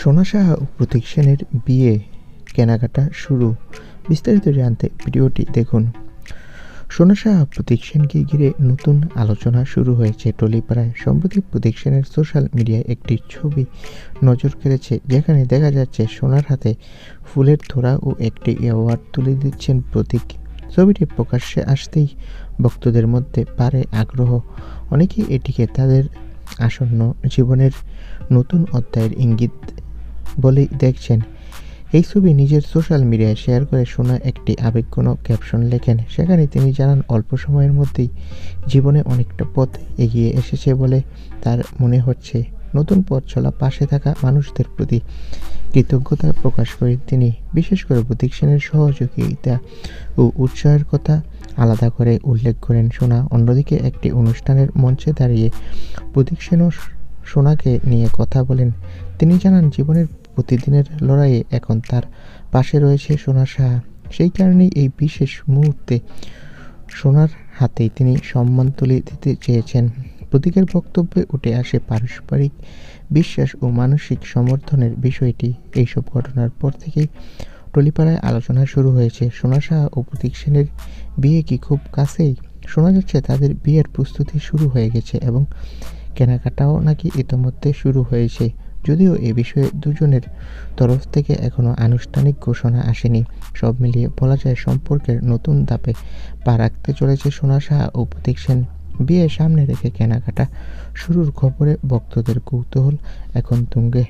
সোনা সাহা ও প্রতীক সেনের বিয়ে কেনাকাটা শুরু। বিস্তারিত জানতে ভিডিওটি দেখুন। সোনা সাহা প্রতীক সেনকে ঘিরে নতুন আলোচনা শুরু হয়েছে টলিপাড়ায়। সম্প্রতি প্রতীক সেনের সোশ্যাল মিডিয়ায় একটি ছবি নজর কেড়েছে, যেখানে দেখা যাচ্ছে সোনার হাতে ফুলের তোড়া ও একটি অ্যাওয়ার্ড তুলে দিচ্ছেন প্রতীক। ছবিটি প্রকাশ্যে আসতেই ভক্তদের মধ্যে বাড়ে আগ্রহ। অনেকেই এটিকে তাদের আসন্ন জীবনের নতুন অধ্যায়ের ইঙ্গিত বলেই দেখছেন। এই ছবি নিজের সোশ্যাল মিডিয়ায় শেয়ার করে সোনা একটি আবেগঘন ক্যাপশন লেখেন। সেখানে তিনি জানান, অল্প সময়ের মধ্যেই জীবনে অনেকটা পথ এগিয়ে এসেছে বলে তার মনে হচ্ছে। নতুন পথ চলা পাশে থাকা মানুষদের প্রতি কৃতজ্ঞতা প্রকাশ করেন তিনি। বিশেষ করে প্রতীক সেনের সহযোগিতা ও উৎসাহের কথা আলাদা করে উল্লেখ করেন সোনা। অন্যদিকে একটি অনুষ্ঠানের মঞ্চে দাঁড়িয়ে প্রতীক সেনও সোনাকে নিয়ে কথা বলেন। তিনি জানান, জীবনের প্রতিদিনের লড়াইয়ে এখন তার পাশে রয়েছে সোনা সাহা। সেই কারণেই এই বিশেষ মুহূর্তে সোনার হাতেই তিনি সম্মান তুলে দিতে চেয়েছেন। প্রতীকের বক্তব্যে উঠে আসে পারস্পরিক বিশ্বাস ও মানসিক সমর্থনের বিষয়টি। এইসব ঘটনার পর থেকেই টলিপাড়ায় আলোচনা শুরু হয়েছে। সোনা সাহা ও প্রতীক সেনের বিয়ে কি খুব কাছেই? শোনা যাচ্ছে তাদের বিয়ের প্রস্তুতি শুরু হয়ে গেছে এবং কেনাকাটাও নাকি ইতোমধ্যে শুরু হয়েছে। যদিও এ বিষয়ে দুজনের তরফ থেকে এখনও আনুষ্ঠানিক ঘোষণা আসেনি। সব মিলিয়ে বলা যায়, সম্পর্কের নতুন ধাপে পা রাখতে চলেছে সোনা সাহা ও প্রতীক সেন। বিয়ে সামনে রেখে কেনাকাটা শুরুর খবরে ভক্তদের কৌতূহল এখন তুঙ্গে।